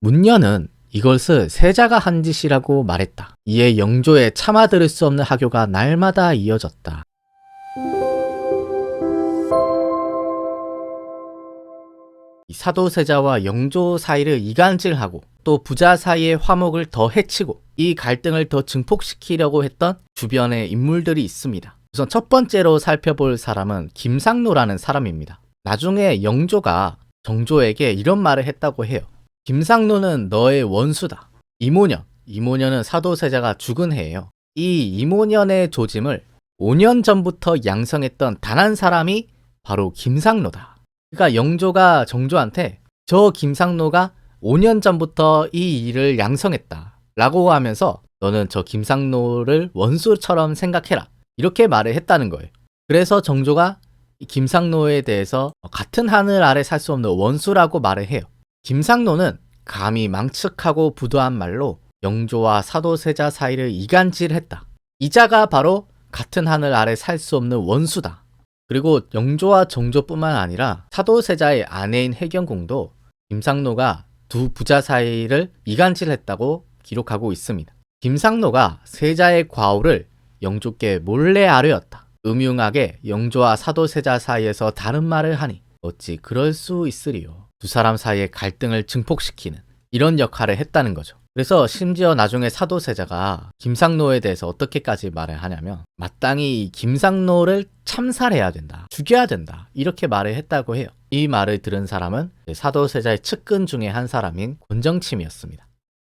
문녀는 이것을 세자가 한 짓이라고 말했다. 이에 영조의 참아들을 수 없는 하교가 날마다 이어졌다. 사도세자와 영조 사이를 이간질하고 또 부자 사이의 화목을 더 해치고 이 갈등을 더 증폭시키려고 했던 주변의 인물들이 있습니다. 우선 첫 번째로 살펴볼 사람은 김상노라는 사람입니다. 나중에 영조가 정조에게 이런 말을 했다고 해요. 김상노는 너의 원수다. 이모년은 사도세자가 죽은 해예요. 이 이모년의 조짐을 5년 전부터 양성했던 단 한 사람이 바로 김상노다. 그러니까 영조가 정조한테 저 김상노가 5년 전부터 이 일을 양성했다 라고 하면서 너는 저 김상노를 원수처럼 생각해라 이렇게 말을 했다는 거예요. 그래서 정조가 김상노에 대해서 같은 하늘 아래 살 수 없는 원수라고 말을 해요. 김상노는 감히 망측하고 부도한 말로 영조와 사도세자 사이를 이간질했다. 이자가 바로 같은 하늘 아래 살 수 없는 원수다. 그리고 영조와 정조뿐만 아니라 사도세자의 아내인 해경궁도 김상노가 두 부자 사이를 이간질했다고 기록하고 있습니다. 김상노가 세자의 과오를 영조께 몰래 아뢰었다. 음흉하게 영조와 사도세자 사이에서 다른 말을 하니 어찌 그럴 수 있으리요. 두 사람 사이의 갈등을 증폭시키는 이런 역할을 했다는 거죠. 그래서 심지어 나중에 사도세자가 김상노에 대해서 어떻게까지 말을 하냐면 마땅히 이 김상노를 참살해야 된다. 죽여야 된다. 이렇게 말을 했다고 해요. 이 말을 들은 사람은 사도세자의 측근 중에 한 사람인 권정침이었습니다.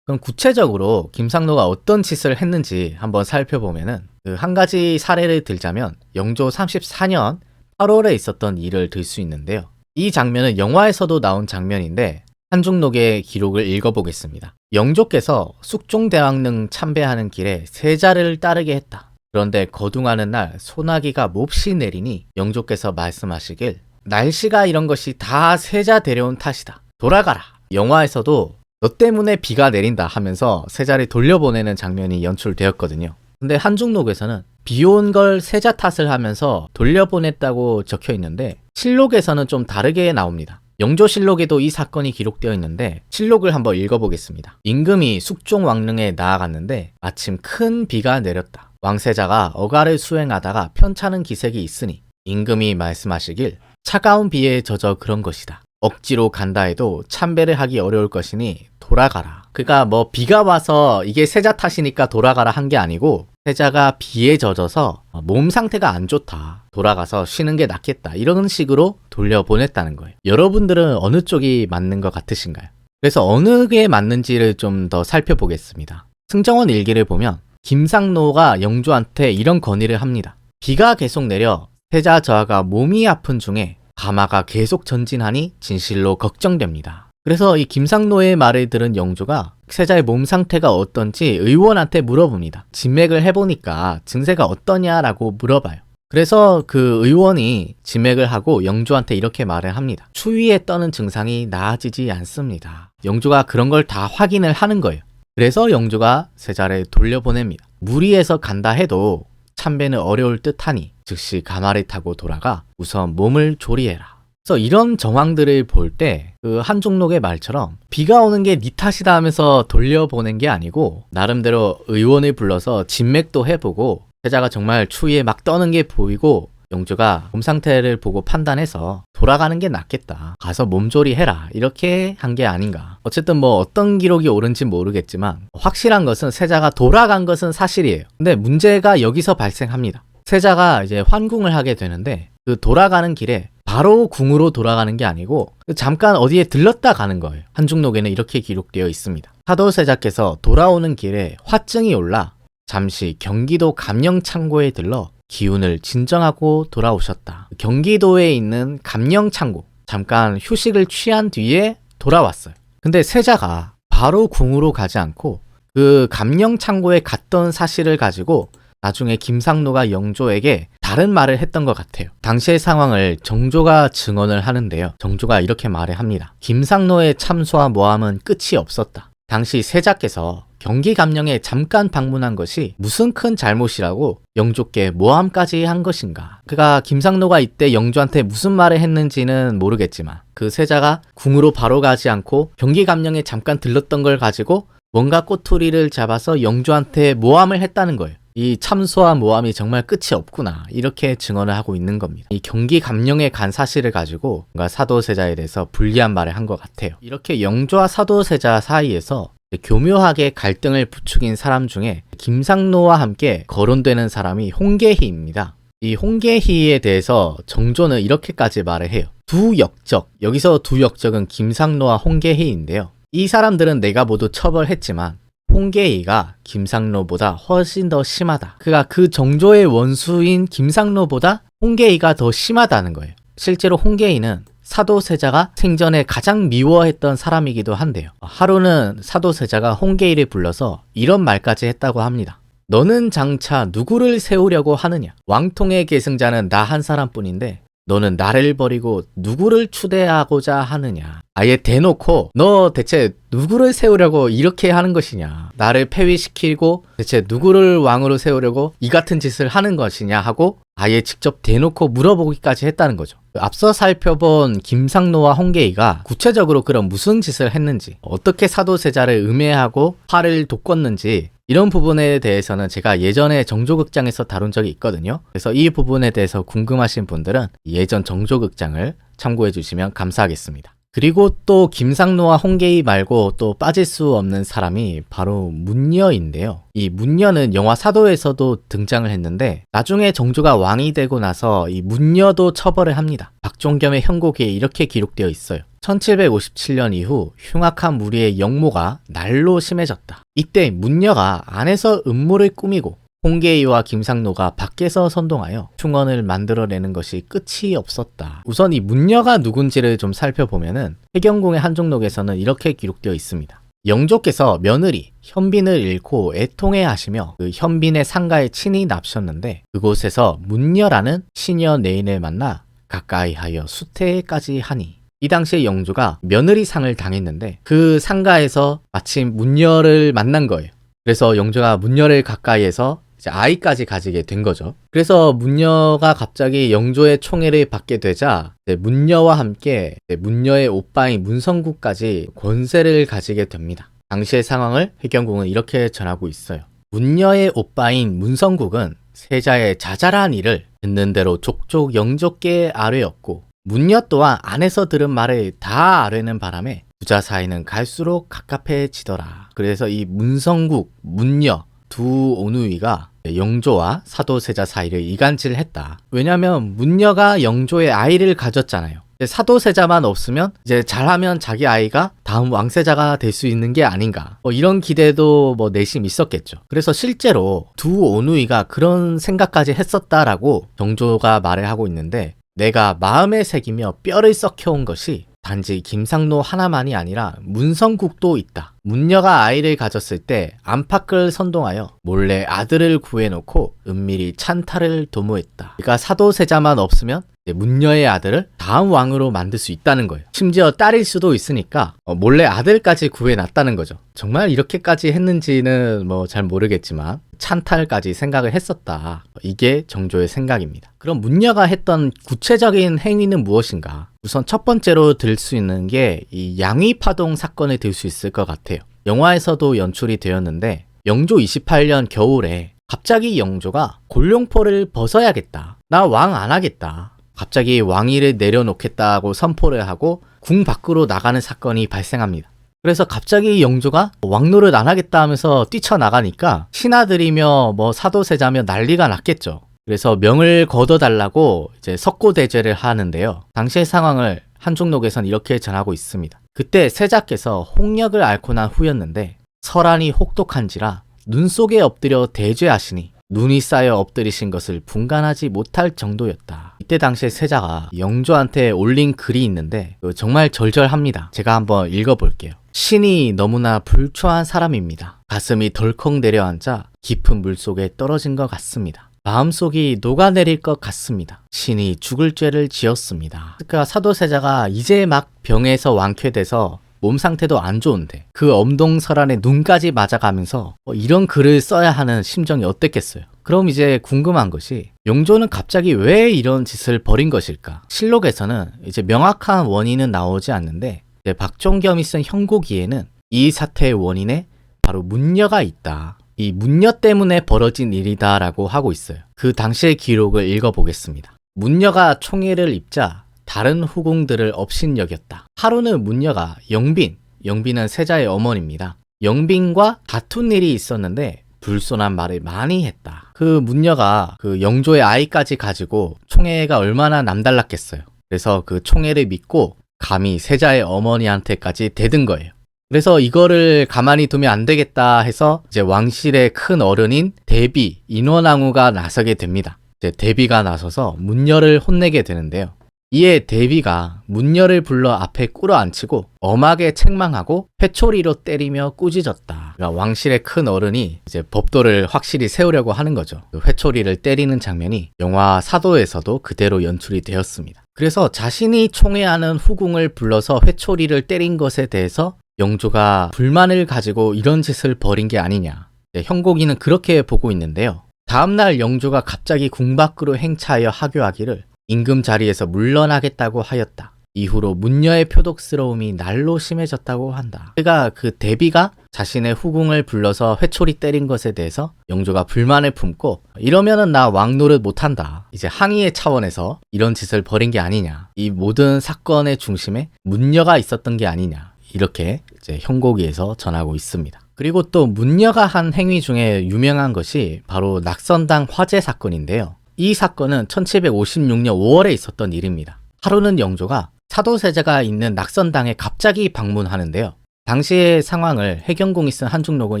그럼 구체적으로 김상노가 어떤 짓을 했는지 한번 살펴보면은 한 가지 사례를 들자면 영조 34년 8월에 있었던 일을 들 수 있는데요. 이 장면은 영화에서도 나온 장면인데 한중록의 기록을 읽어보겠습니다. 영조께서 숙종대왕릉 참배하는 길에 세자를 따르게 했다. 그런데 거둥하는 날 소나기가 몹시 내리니 영조께서 말씀하시길 날씨가 이런 것이 다 세자 데려온 탓이다. 돌아가라. 영화에서도 너 때문에 비가 내린다 하면서 세자를 돌려보내는 장면이 연출되었거든요. 근데 한중록에서는 비 온 걸 세자 탓을 하면서 돌려보냈다고 적혀 있는데 실록에서는 좀 다르게 나옵니다. 영조실록에도 이 사건이 기록되어 있는데 실록을 한번 읽어보겠습니다. 임금이 숙종왕릉에 나아갔는데 마침 큰 비가 내렸다. 왕세자가 어가를 수행하다가 편찮은 기색이 있으니 임금이 말씀하시길 차가운 비에 젖어 그런 것이다. 억지로 간다 해도 참배를 하기 어려울 것이니 돌아가라. 그러니까 뭐 비가 와서 이게 세자 탓이니까 돌아가라 한 게 아니고 세자가 비에 젖어서 몸 상태가 안 좋다. 돌아가서 쉬는 게 낫겠다. 이런 식으로 돌려보냈다는 거예요. 여러분들은 어느 쪽이 맞는 것 같으신가요? 그래서 어느 게 맞는지를 좀 더 살펴보겠습니다. 승정원 일기를 보면 김상노가 영조한테 이런 건의를 합니다. 비가 계속 내려 세자 저하가 몸이 아픈 중에 가마가 계속 전진하니 진실로 걱정됩니다. 그래서 이 김상노의 말을 들은 영조가 세자의 몸 상태가 어떤지 의원한테 물어봅니다. 진맥을 해보니까 증세가 어떠냐라고 물어봐요. 그래서 그 의원이 진맥을 하고 영조한테 이렇게 말을 합니다. 추위에 떠는 증상이 나아지지 않습니다. 영조가 그런 걸 다 확인을 하는 거예요. 그래서 영조가 세자를 돌려보냅니다. 무리해서 간다 해도 참배는 어려울 듯하니 즉시 가마를 타고 돌아가 우선 몸을 조리해라. 그래서 이런 정황들을 볼 때 그 한중록의 말처럼 비가 오는 게 네 탓이다 하면서 돌려보낸 게 아니고 나름대로 의원을 불러서 진맥도 해보고 세자가 정말 추위에 막 떠는 게 보이고 영조가 몸 상태를 보고 판단해서 돌아가는 게 낫겠다. 가서 몸조리 해라. 이렇게 한 게 아닌가. 어쨌든 뭐 어떤 기록이 옳은지 모르겠지만 확실한 것은 세자가 돌아간 것은 사실이에요. 근데 문제가 여기서 발생합니다. 세자가 이제 환궁을 하게 되는데 그 돌아가는 길에 바로 궁으로 돌아가는 게 아니고 잠깐 어디에 들렀다 가는 거예요. 한중록에는 이렇게 기록되어 있습니다. 사도세자께서 돌아오는 길에 화증이 올라 잠시 경기도 감령창고에 들러 기운을 진정하고 돌아오셨다. 경기도에 있는 감령창고 잠깐 휴식을 취한 뒤에 돌아왔어요. 근데 세자가 바로 궁으로 가지 않고 그 감령창고에 갔던 사실을 가지고 나중에 김상노가 영조에게 다른 말을 했던 것 같아요. 당시의 상황을 정조가 증언을 하는데요. 정조가 이렇게 말을 합니다. 김상노의 참소와 모함은 끝이 없었다. 당시 세자께서 경기 감령에 잠깐 방문한 것이 무슨 큰 잘못이라고 영조께 모함까지 한 것인가? 그가 김상노가 이때 영조한테 무슨 말을 했는지는 모르겠지만 그 세자가 궁으로 바로 가지 않고 경기감령에 잠깐 들렀던 걸 가지고 뭔가 꼬투리를 잡아서 영조한테 모함을 했다는 거예요. 이 참소와 모함이 정말 끝이 없구나, 이렇게 증언을 하고 있는 겁니다. 이 경기감령에 간 사실을 가지고 뭔가 사도세자에 대해서 불리한 말을 한 것 같아요. 이렇게 영조와 사도세자 사이에서 교묘하게 갈등을 부추긴 사람 중에 김상노와 함께 거론되는 사람이 홍계희입니다. 이 홍계희에 대해서 정조는 이렇게까지 말을 해요. 두 역적, 여기서 두 역적은 김상노와 홍계희인데요. 이 사람들은 내가 모두 처벌했지만 홍계희가 김상노보다 훨씬 더 심하다. 그가 그 정조의 원수인 김상노보다 홍계희가 더 심하다는 거예요. 실제로 홍계희는 사도세자가 생전에 가장 미워했던 사람이기도 한데요. 하루는 사도세자가 홍계희를 불러서 이런 말까지 했다고 합니다. 너는 장차 누구를 세우려고 하느냐? 왕통의 계승자는 나 한 사람뿐인데 너는 나를 버리고 누구를 추대하고자 하느냐? 아예 대놓고 너 대체 누구를 세우려고 이렇게 하는 것이냐? 나를 폐위시키고 대체 누구를 왕으로 세우려고 이 같은 짓을 하는 것이냐 하고 아예 직접 대놓고 물어보기까지 했다는 거죠. 앞서 살펴본 김상노와 홍계희가 구체적으로 그럼 무슨 짓을 했는지, 어떻게 사도세자를 음해하고 화를 돋궜는지, 이런 부분에 대해서는 제가 예전에 정조극장에서 다룬 적이 있거든요. 그래서 이 부분에 대해서 궁금하신 분들은 예전 정조극장을 참고해 주시면 감사하겠습니다. 그리고 또 김상노와 홍계희 말고 또 빠질 수 없는 사람이 바로 문녀인데요. 이 문녀는 영화 사도에서도 등장을 했는데 나중에 정조가 왕이 되고 나서 이 문녀도 처벌을 합니다. 박종겸의 형곡에 이렇게 기록되어 있어요. 1757년 이후 흉악한 무리의 역모가 날로 심해졌다. 이때 문녀가 안에서 음모를 꾸미고 홍계희와 김상노가 밖에서 선동하여 흉언을 만들어내는 것이 끝이 없었다. 우선 이 문녀가 누군지를 좀 살펴보면은 해경궁의 한종록에서는 이렇게 기록되어 있습니다. 영조께서 며느리 현빈을 잃고 애통해 하시며 그 현빈의 상가에 친히 납셨는데 그곳에서 문녀라는 시녀 내인을 만나 가까이 하여 수태까지 하니, 이 당시에 영조가 며느리상을 당했는데 그 상가에서 마침 문녀를 만난 거예요. 그래서 영조가 문녀를 가까이해서 이제 아이까지 가지게 된 거죠. 그래서 문녀가 갑자기 영조의 총애를 받게 되자 문녀와 함께 문녀의 오빠인 문성국까지 권세를 가지게 됩니다. 당시의 상황을 해경궁은 이렇게 전하고 있어요. 문녀의 오빠인 문성국은 세자의 자잘한 일을 듣는 대로 족족 영조께 아뢰었고 문녀 또한 안에서 들은 말을 다 아뢰는 바람에 부자 사이는 갈수록 갑갑해지더라. 그래서 이 문성국, 문녀 두 오누이가 영조와 사도세자 사이를 이간질했다. 왜냐하면 문녀가 영조의 아이를 가졌잖아요. 사도세자만 없으면 이제 잘하면 자기 아이가 다음 왕세자가 될 수 있는 게 아닌가, 이런 기대도 내심 있었겠죠. 그래서 실제로 두 오누이가 그런 생각까지 했었다라고 정조가 말을 하고 있는데, 내가 마음에 새기며 뼈를 썩혀온 것이 단지 김상노 하나만이 아니라 문성국도 있다. 문녀가 아이를 가졌을 때 안팎을 선동하여 몰래 아들을 구해놓고 은밀히 찬탈을 도모했다. 그러니까 사도세자만 없으면 문녀의 아들을 다음 왕으로 만들 수 있다는 거예요. 심지어 딸일 수도 있으니까 몰래 아들까지 구해놨다는 거죠. 정말 이렇게까지 했는지는 잘 모르겠지만 찬탈까지 생각을 했었다. 이게 정조의 생각입니다. 그럼 문녀가 했던 구체적인 행위는 무엇인가? 우선 첫 번째로 들 수 있는 게 이 양위파동 사건을 들 수 있을 것 같아요. 영화에서도 연출이 되었는데 영조 28년 겨울에 갑자기 영조가 골룡포를 벗어야겠다. 나 왕 안 하겠다. 갑자기 왕위를 내려놓겠다고 선포를 하고 궁 밖으로 나가는 사건이 발생합니다. 그래서 갑자기 영조가 왕노릇 안 하겠다 하면서 뛰쳐나가니까 신하들이며 사도세자며 난리가 났겠죠. 그래서 명을 거둬달라고 이제 석고대죄를 하는데요. 당시의 상황을 한종록에선 이렇게 전하고 있습니다. 그때 세자께서 홍역을 앓고 난 후였는데 설안이 혹독한지라 눈 속에 엎드려 대죄하시니 눈이 쌓여 엎드리신 것을 분간하지 못할 정도였다. 이때 당시에 세자가 영조한테 올린 글이 있는데 정말 절절합니다. 제가 한번 읽어볼게요. 신이 너무나 불초한 사람입니다. 가슴이 덜컥 내려앉아 깊은 물속에 떨어진 것 같습니다. 마음속이 녹아내릴 것 같습니다. 신이 죽을 죄를 지었습니다. 그러니까 사도세자가 이제 막 병에서 완쾌돼서 몸 상태도 안 좋은데 그 엄동설안에 눈까지 맞아가면서 이런 글을 써야 하는 심정이 어땠겠어요. 그럼 이제 궁금한 것이 영조는 갑자기 왜 이런 짓을 벌인 것일까? 실록에서는 이제 명확한 원인은 나오지 않는데 이제 박종겸이 쓴 형고기에는 이 사태의 원인에 바로 문녀가 있다. 이 문녀 때문에 벌어진 일이다라고 하고 있어요. 그 당시의 기록을 읽어보겠습니다. 문녀가 총애를 입자 다른 후궁들을 업신여겼다. 하루는 문녀가 영빈은 세자의 어머니입니다. 영빈과 다툰 일이 있었는데 불손한 말을 많이 했다. 그 문녀가 그 영조의 아이까지 가지고 총애가 얼마나 남달랐겠어요. 그래서 그 총애를 믿고 감히 세자의 어머니한테까지 대든 거예요. 그래서 이거를 가만히 두면 안 되겠다 해서 이제 왕실의 큰 어른인 대비 인원왕후가 나서게 됩니다. 이제 대비가 나서서 문녀를 혼내게 되는데요. 이에 대비가 문녀를 불러 앞에 꿇어앉히고 엄하게 책망하고 회초리로 때리며 꾸짖었다. 그러니까 왕실의 큰 어른이 이제 법도를 확실히 세우려고 하는 거죠. 그 회초리를 때리는 장면이 영화 사도에서도 그대로 연출이 되었습니다. 그래서 자신이 총애하는 후궁을 불러서 회초리를 때린 것에 대해서 영조가 불만을 가지고 이런 짓을 벌인 게 아니냐. 형고기는 그렇게 보고 있는데요. 다음날 영조가 갑자기 궁 밖으로 행차하여 하교하기를 임금 자리에서 물러나겠다고 하였다. 이후로 문녀의 표독스러움이 날로 심해졌다고 한다. 그러니까 그 대비가 자신의 후궁을 불러서 회초리 때린 것에 대해서 영조가 불만을 품고 이러면은 나 왕노릇 못한다. 이제 항의의 차원에서 이런 짓을 벌인 게 아니냐. 이 모든 사건의 중심에 문녀가 있었던 게 아니냐. 이렇게 이제 형고기에서 전하고 있습니다. 그리고 또 문녀가 한 행위 중에 유명한 것이 바로 낙선당 화재 사건인데요. 이 사건은 1756년 5월에 있었던 일입니다. 하루는 영조가 사도세자가 있는 낙선당에 갑자기 방문하는데요. 당시의 상황을 해경궁이 쓴 한중록은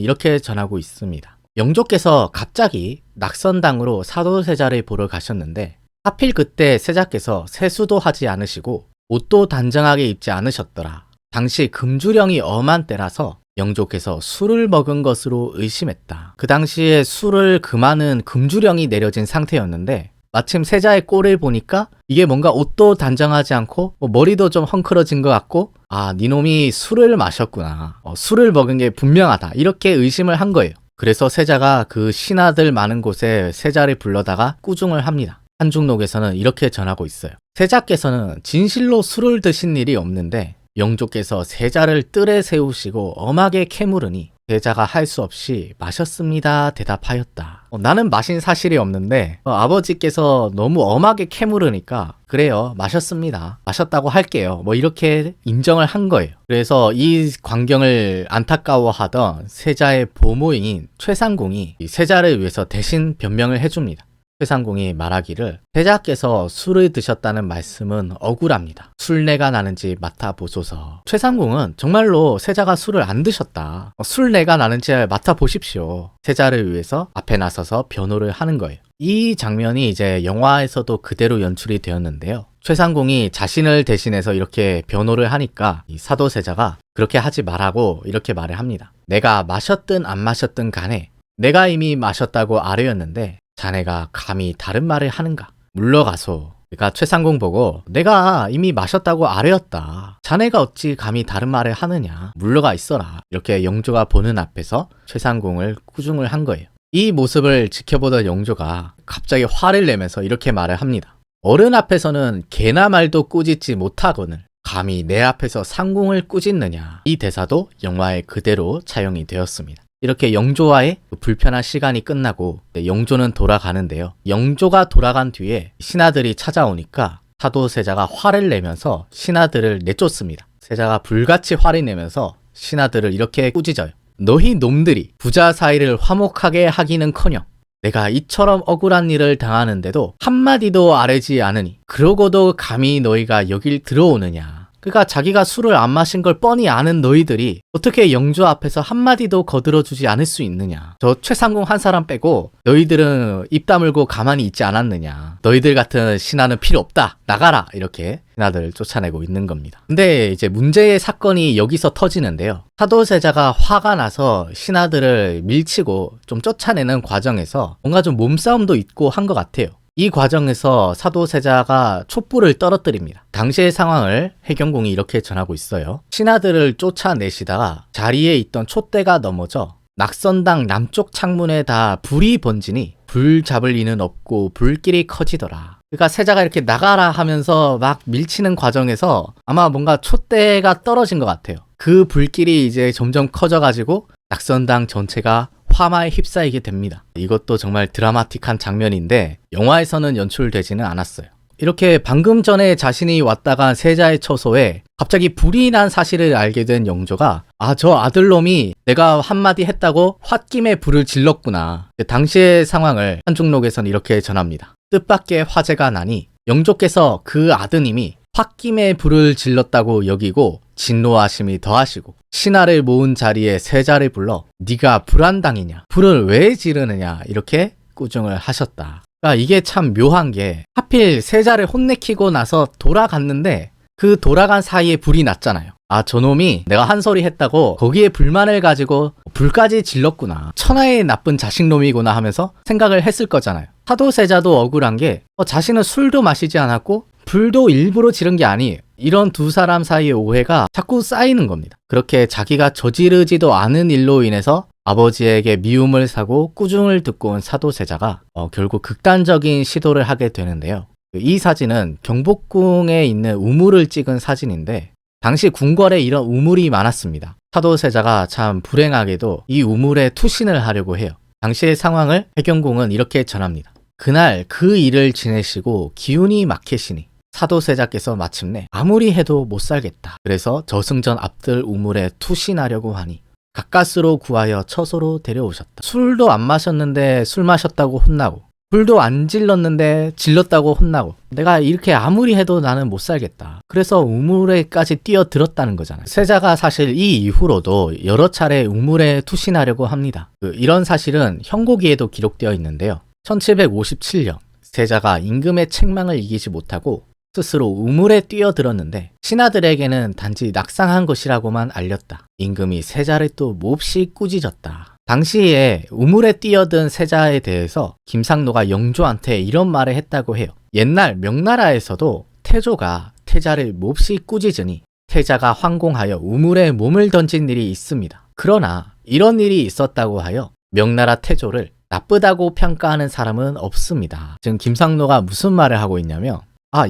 이렇게 전하고 있습니다. 영조께서 갑자기 낙선당으로 사도세자를 보러 가셨는데 하필 그때 세자께서 세수도 하지 않으시고 옷도 단정하게 입지 않으셨더라. 당시 금주령이 엄한 때라서 영조께서 술을 먹은 것으로 의심했다. 그 당시에 술을 금하는 금주령이 내려진 상태였는데 마침 세자의 꼴을 보니까 이게 뭔가 옷도 단정하지 않고 머리도 좀 헝클어진 것 같고 아, 니놈이 술을 마셨구나. 술을 먹은 게 분명하다. 이렇게 의심을 한 거예요. 그래서 세자가 그 신하들 많은 곳에 세자를 불러다가 꾸중을 합니다. 한중록에서는 이렇게 전하고 있어요. 세자께서는 진실로 술을 드신 일이 없는데 영조께서 세자를 뜰에 세우시고 엄하게 캐물으니 세자가 할 수 없이 마셨습니다 대답하였다. 나는 마신 사실이 없는데 아버지께서 너무 엄하게 캐물으니까 그래요 마셨습니다. 마셨다고 할게요. 뭐 이렇게 인정을 한 거예요. 그래서 이 광경을 안타까워하던 세자의 보모인 최상궁이 세자를 위해서 대신 변명을 해줍니다. 최상궁이 말하기를 세자께서 술을 드셨다는 말씀은 억울합니다. 술내가 나는지 맡아보소서. 최상궁은 정말로 세자가 술을 안 드셨다. 술내가 나는지 맡아보십시오. 세자를 위해서 앞에 나서서 변호를 하는 거예요. 이 장면이 이제 영화에서도 그대로 연출이 되었는데요. 최상궁이 자신을 대신해서 이렇게 변호를 하니까 이 사도세자가 그렇게 하지 말라고 이렇게 말을 합니다. 내가 마셨든 안 마셨든 간에 내가 이미 마셨다고 아뢰었는데 자네가 감히 다른 말을 하는가? 물러가소. 그러니까 최상궁 보고 내가 이미 마셨다고 아뢰었다. 자네가 어찌 감히 다른 말을 하느냐? 물러가 있어라. 이렇게 영조가 보는 앞에서 최상궁을 꾸중을 한 거예요. 이 모습을 지켜보던 영조가 갑자기 화를 내면서 이렇게 말을 합니다. 어른 앞에서는 개나 말도 꾸짖지 못하거늘 감히 내 앞에서 상궁을 꾸짖느냐. 이 대사도 영화에 그대로 차용이 되었습니다. 이렇게 영조와의 불편한 시간이 끝나고 영조는 돌아가는데요. 영조가 돌아간 뒤에 신하들이 찾아오니까 사도세자가 화를 내면서 신하들을 내쫓습니다. 세자가 불같이 화를 내면서 신하들을 이렇게 꾸짖어요. 너희 놈들이 부자 사이를 화목하게 하기는커녕 내가 이처럼 억울한 일을 당하는데도 한마디도 아뢰지 않으니 그러고도 감히 너희가 여길 들어오느냐. 그러니까 자기가 술을 안 마신 걸 뻔히 아는 너희들이 어떻게 영조 앞에서 한마디도 거들어주지 않을 수 있느냐. 저 최상궁 한 사람 빼고 너희들은 입 다물고 가만히 있지 않았느냐. 너희들 같은 신하는 필요 없다. 나가라. 이렇게 신하들을 쫓아내고 있는 겁니다. 근데 이제 문제의 사건이 여기서 터지는데요. 사도세자가 화가 나서 신하들을 밀치고 좀 쫓아내는 과정에서 뭔가 좀 몸싸움도 있고 한 것 같아요. 이 과정에서 사도세자가 촛불을 떨어뜨립니다. 당시의 상황을 해경궁이 이렇게 전하고 있어요. 신하들을 쫓아내시다가 자리에 있던 촛대가 넘어져 낙선당 남쪽 창문에 다 불이 번지니 불 잡을 리는 없고 불길이 커지더라. 그러니까 세자가 이렇게 나가라 하면서 막 밀치는 과정에서 아마 뭔가 촛대가 떨어진 것 같아요. 그 불길이 이제 점점 커져가지고 낙선당 전체가 화마에 휩싸이게 됩니다. 이것도 정말 드라마틱한 장면인데 영화에서는 연출되지는 않았어요. 이렇게 방금 전에 자신이 왔다간 세자의 처소에 갑자기 불이 난 사실을 알게 된 영조가 저 아들놈이 내가 한마디 했다고 홧김에 불을 질렀구나. 당시의 상황을 한중록에서는 이렇게 전합니다. 뜻밖의 화재가 나니 영조께서 그 아드님이 홧김에 불을 질렀다고 여기고 진노하심이 더하시고 신하를 모은 자리에 세자를 불러 네가 불안당이냐 불을 왜 지르느냐 이렇게 꾸중을 하셨다. 그러니까 이게 참 묘한 게 하필 세자를 혼내키고 나서 돌아갔는데 그 돌아간 사이에 불이 났잖아요. 저놈이 내가 한 소리 했다고 거기에 불만을 가지고 불까지 질렀구나. 천하의 나쁜 자식놈이구나 하면서 생각을 했을 거잖아요. 사도세자도 억울한 게 자신은 술도 마시지 않았고 불도 일부러 지른 게 아니에요. 이런 두 사람 사이의 오해가 자꾸 쌓이는 겁니다. 그렇게 자기가 저지르지도 않은 일로 인해서 아버지에게 미움을 사고 꾸중을 듣고 온 사도세자가 결국 극단적인 시도를 하게 되는데요. 이 사진은 경복궁에 있는 우물을 찍은 사진인데 당시 궁궐에 이런 우물이 많았습니다. 사도세자가 참 불행하게도 이 우물에 투신을 하려고 해요. 당시의 상황을 해경궁은 이렇게 전합니다. 그날 그 일을 지내시고 기운이 막히시니 사도세자께서 마침내 아무리 해도 못 살겠다. 그래서 저승전 앞들 우물에 투신하려고 하니 가까스로 구하여 처소로 데려오셨다. 술도 안 마셨는데 술 마셨다고 혼나고 불도 안 질렀는데 질렀다고 혼나고 내가 이렇게 아무리 해도 나는 못 살겠다. 그래서 우물에까지 뛰어들었다는 거잖아요. 세자가 사실 이 이후로도 여러 차례 우물에 투신하려고 합니다. 이런 사실은 형고기에도 기록되어 있는데요. 1757년 세자가 임금의 책망을 이기지 못하고 스스로 우물에 뛰어들었는데 신하들에게는 단지 낙상한 것이라고만 알렸다. 임금이 세자를 또 몹시 꾸짖었다. 당시에 우물에 뛰어든 세자에 대해서 김상노가 영조한테 이런 말을 했다고 해요. 옛날 명나라에서도 태조가 태자를 몹시 꾸짖으니 태자가 황공하여 우물에 몸을 던진 일이 있습니다. 그러나 이런 일이 있었다고 하여 명나라 태조를 나쁘다고 평가하는 사람은 없습니다. 지금 김상노가 무슨 말을 하고 있냐면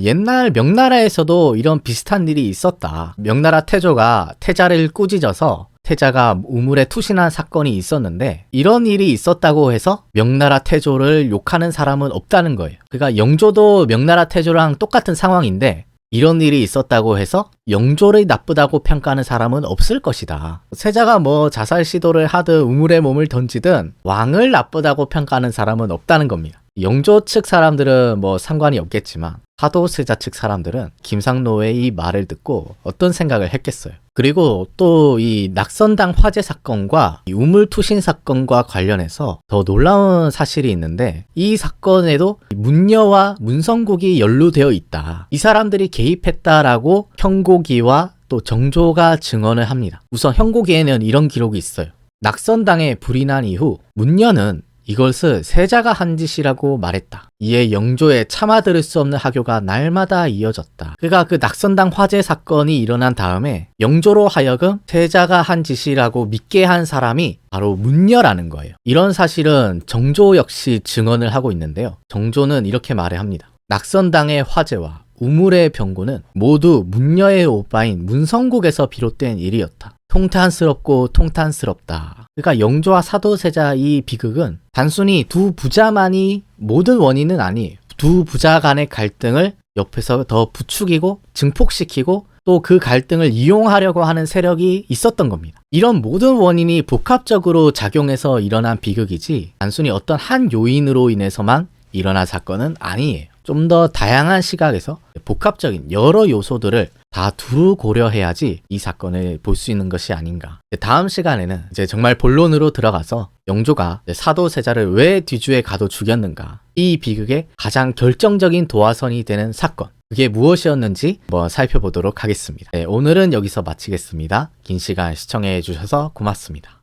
옛날 명나라에서도 이런 비슷한 일이 있었다. 명나라 태조가 태자를 꾸짖어서 태자가 우물에 투신한 사건이 있었는데 이런 일이 있었다고 해서 명나라 태조를 욕하는 사람은 없다는 거예요. 그러니까 영조도 명나라 태조랑 똑같은 상황인데 이런 일이 있었다고 해서 영조를 나쁘다고 평가하는 사람은 없을 것이다. 세자가 자살 시도를 하든 우물에 몸을 던지든 왕을 나쁘다고 평가하는 사람은 없다는 겁니다. 영조 측 사람들은 상관이 없겠지만 사도세자 측 사람들은 김상노의 이 말을 듣고 어떤 생각을 했겠어요. 그리고 또 이 낙선당 화재 사건과 이 우물투신 사건과 관련해서 더 놀라운 사실이 있는데 이 사건에도 문녀와 문성국이 연루되어 있다. 이 사람들이 개입했다라고 형고기와 또 정조가 증언을 합니다. 우선 형고기에는 이런 기록이 있어요. 낙선당에 불이 난 이후 문녀는 이것을 세자가 한 짓이라고 말했다. 이에 영조의 참아들을 수 없는 하교가 날마다 이어졌다. 그러니까 그 낙선당 화재 사건이 일어난 다음에 영조로 하여금 세자가 한 짓이라고 믿게 한 사람이 바로 문녀라는 거예요. 이런 사실은 정조 역시 증언을 하고 있는데요. 정조는 이렇게 말을 합니다. 낙선당의 화재와 우물의 병고는 모두 문녀의 오빠인 문성국에서 비롯된 일이었다. 통탄스럽고 통탄스럽다. 그러니까 영조와 사도세자 이 비극은 단순히 두 부자만이 모든 원인은 아니에요. 두 부자 간의 갈등을 옆에서 더 부추기고 증폭시키고 또 그 갈등을 이용하려고 하는 세력이 있었던 겁니다. 이런 모든 원인이 복합적으로 작용해서 일어난 비극이지 단순히 어떤 한 요인으로 인해서만 일어난 사건은 아니에요. 좀 더 다양한 시각에서 복합적인 여러 요소들을 다 두루 고려해야지 이 사건을 볼 수 있는 것이 아닌가. 다음 시간에는 이제 정말 본론으로 들어가서 영조가 사도세자를 왜 뒤주에 가도 죽였는가, 이 비극의 가장 결정적인 도화선이 되는 사건, 그게 무엇이었는지 한번 살펴보도록 하겠습니다. 오늘은 여기서 마치겠습니다. 긴 시간 시청해 주셔서 고맙습니다.